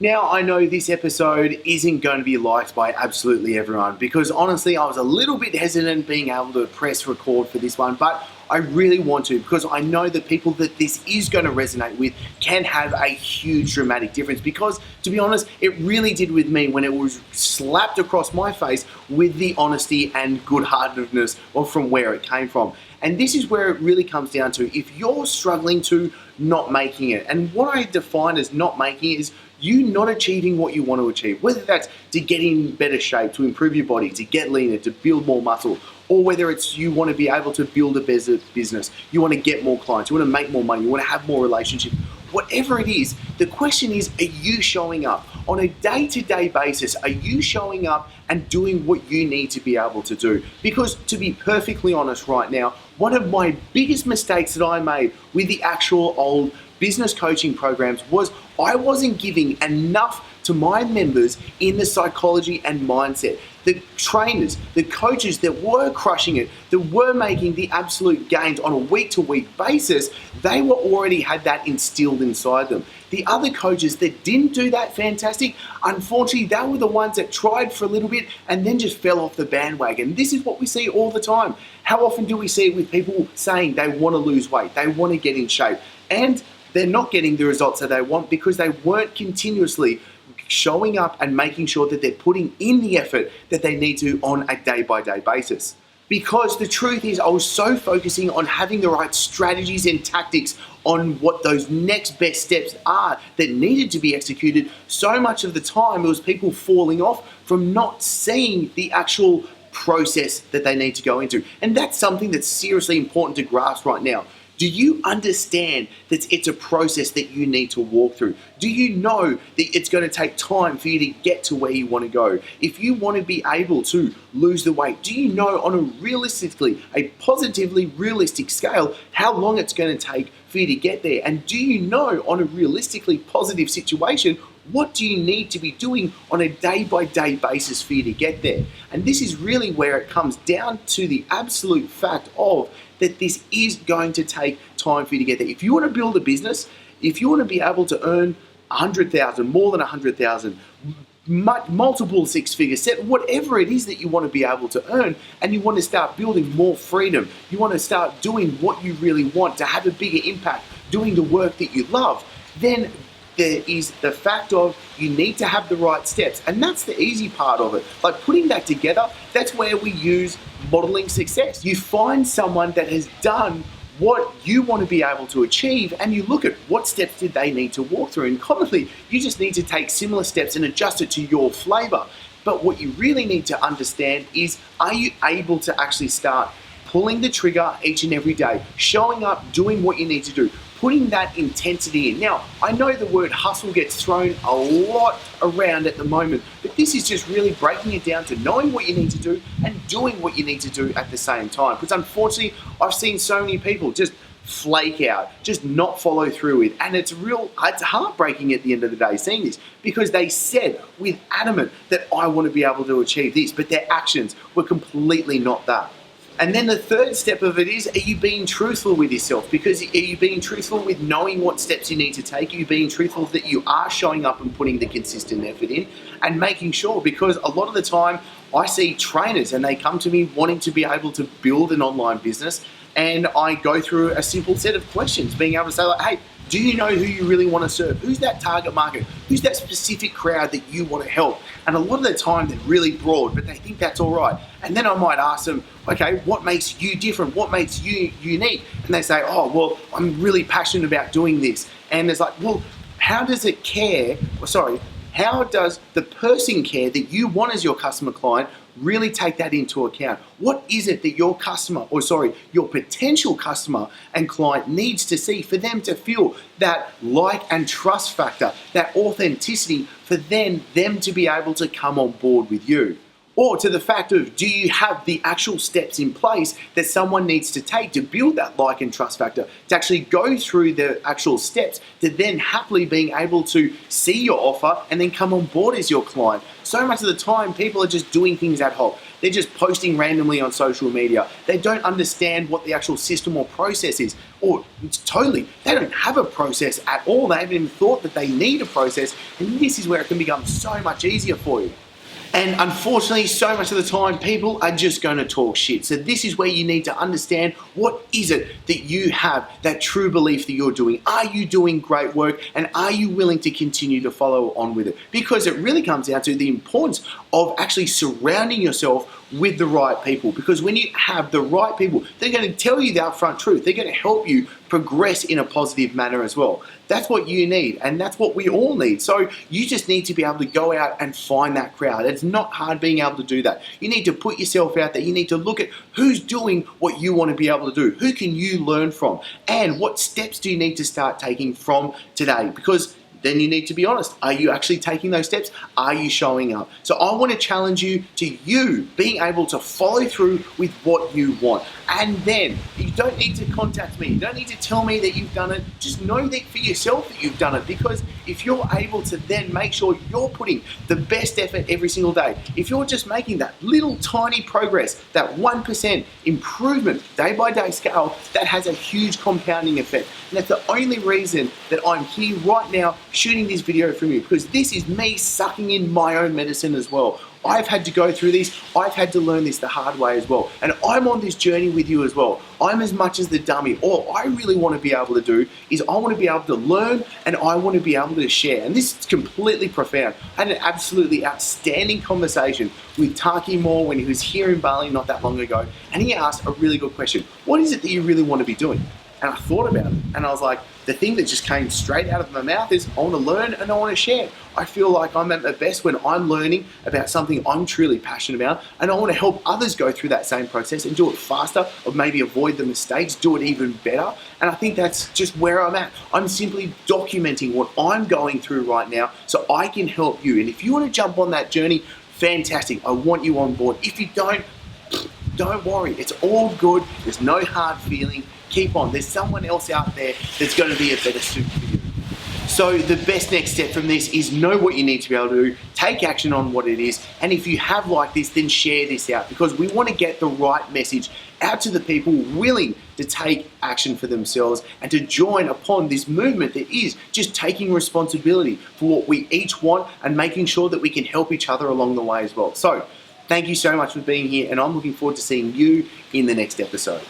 Now, I know this episode isn't going to be liked by absolutely everyone because honestly, I was a little bit hesitant being able to press record for this one, but I really want to because I know that people that this is going to resonate with can have a huge dramatic difference because, to be honest, it really did with me when it was slapped across my face with the honesty and good-heartedness of from where it came from. And this is where it really comes down to if you're struggling to not making it. And what I define as not making it is you not achieving what you want to achieve, whether that's to get in better shape, to improve your body, to get leaner, to build more muscle, or whether it's you want to be able to build a business, you want to get more clients, you want to make more money, you want to have more relationships, whatever it is, the question is, are you showing up? On a day-to-day basis, are you showing up and doing what you need to be able to do? Because to be perfectly honest right now, one of my biggest mistakes that I made with the actual old business coaching programs was I wasn't giving enough to my members in the psychology and mindset. The trainers, the coaches that were crushing it, that were making the absolute gains on a week-to-week basis, they were already had that instilled inside them. The other coaches that didn't do that fantastic, unfortunately, they were the ones that tried for a little bit and then just fell off the bandwagon. This is what we see all the time. How often do we see it with people saying they want to lose weight, they want to get in shape, and they're not getting the results that they want because they weren't continuously showing up and making sure that they're putting in the effort that they need to on a day-by-day basis. Because the truth is, I was so focusing on having the right strategies and tactics on what those next best steps are that needed to be executed. So much of the time, it was people falling off from not seeing the actual process that they need to go into. And that's something that's seriously important to grasp right now. Do you understand that it's a process that you need to walk through? Do you know that it's going to take time for you to get to where you want to go? If you want to be able to lose the weight, do you know on a positively realistic scale, how long it's going to take for you to get there? And do you know on a realistically positive situation, what do you need to be doing on a day-by-day basis for you to get there? And this is really where it comes down to the absolute fact of that this is going to take time for you to get there. If you want to build a business, if you want to be able to earn 100,000, more than 100,000, multiple six-figure set, whatever it is that you want to be able to earn, and you want to start building more freedom, you want to start doing what you really want to have a bigger impact, doing the work that you love, then there is the fact of you need to have the right steps. And that's the easy part of it. Like putting that together, that's where we use modeling success. You find someone that has done what you want to be able to achieve and you look at what steps did they need to walk through. And commonly, you just need to take similar steps and adjust it to your flavor. But what you really need to understand is, are you able to actually start pulling the trigger each and every day, showing up, doing what you need to do, putting that intensity in. Now, I know the word hustle gets thrown a lot around at the moment, but this is just really breaking it down to knowing what you need to do and doing what you need to do at the same time. Because unfortunately, I've seen so many people just flake out, just not follow through with, and it's heartbreaking at the end of the day seeing this because they said with adamant that I want to be able to achieve this, but their actions were completely not that. And then the third step of it is, are you being truthful with yourself? Because are you being truthful with knowing what steps you need to take? Are you being truthful that you are showing up and putting the consistent effort in and making sure? Because a lot of the time I see trainers and they come to me wanting to be able to build an online business, and I go through a simple set of questions, being able to say like, hey, do you know who you really want to serve? Who's that target market? Who's that specific crowd that you want to help? And a lot of the time they're really broad, but they think that's all right. And then I might ask them, okay, what makes you different? What makes you unique? And they say, oh, well, I'm really passionate about doing this. And it's like, well, how does the person care that you want as your customer client really take that into account? What is it that your your potential customer and client needs to see for them to feel that like and trust factor, that authenticity for them to be able to come on board with you? Or to the fact of, do you have the actual steps in place that someone needs to take to build that like and trust factor, to actually go through the actual steps, to then happily being able to see your offer and then come on board as your client. So much of the time, people are just doing things ad hoc. They're just posting randomly on social media. They don't understand what the actual system or process is. Or they don't have a process at all. They haven't even thought that they need a process. And this is where it can become so much easier for you. And unfortunately, so much of the time, people are just going to talk shit. So this is where you need to understand, what is it that you have, that true belief that you're doing? Are you doing great work? And are you willing to continue to follow on with it? Because it really comes down to the importance of actually surrounding yourself with the right people. Because when you have the right people, they're going to tell you the upfront truth. They're going to help you progress in a positive manner as well. That's what you need, and that's what we all need. So you just need to be able to go out and find that crowd. It's not hard being able to do that. You need to put yourself out there. You need to look at who's doing what you want to be able to do. Who can you learn from? And what steps do you need to start taking from today? Because then you need to be honest. Are you actually taking those steps? Are you showing up? So I want to challenge you to being able to follow through with what you want. And then you don't need to contact me. You don't need to tell me that you've done it. Just know that for yourself that you've done it. Because if you're able to then make sure you're putting the best effort every single day, if you're just making that little tiny progress, that 1% improvement day by day scale, that has a huge compounding effect. And that's the only reason that I'm here right now shooting this video from you, because this is me sucking in my own medicine as well. I've had to go through this. I've had to learn this the hard way as well. And I'm on this journey with you as well. I'm as much as the dummy. All I really want to be able to do is I want to be able to learn, and I want to be able to share. And this is completely profound. I had an absolutely outstanding conversation with Taki Moore when he was here in Bali not that long ago. And he asked a really good question. What is it that you really want to be doing? And I thought about it, and I was like, the thing that just came straight out of my mouth is I want to learn and I want to share. I feel like I'm at my best when I'm learning about something I'm truly passionate about, and I want to help others go through that same process and do it faster, or maybe avoid the mistakes, do it even better. And I think that's just where I'm at. I'm simply documenting what I'm going through right now so I can help you. And if you want to jump on that journey, fantastic. I want you on board. If you don't worry. It's all good. There's no hard feeling. Keep on. There's someone else out there that's going to be a better suit for you. So the best next step from this is know what you need to be able to do, take action on what it is, and if you have like this, then share this out, because we want to get the right message out to the people willing to take action for themselves and to join upon this movement that is just taking responsibility for what we each want and making sure that we can help each other along the way as well. So thank you so much for being here, and I'm looking forward to seeing you in the next episode.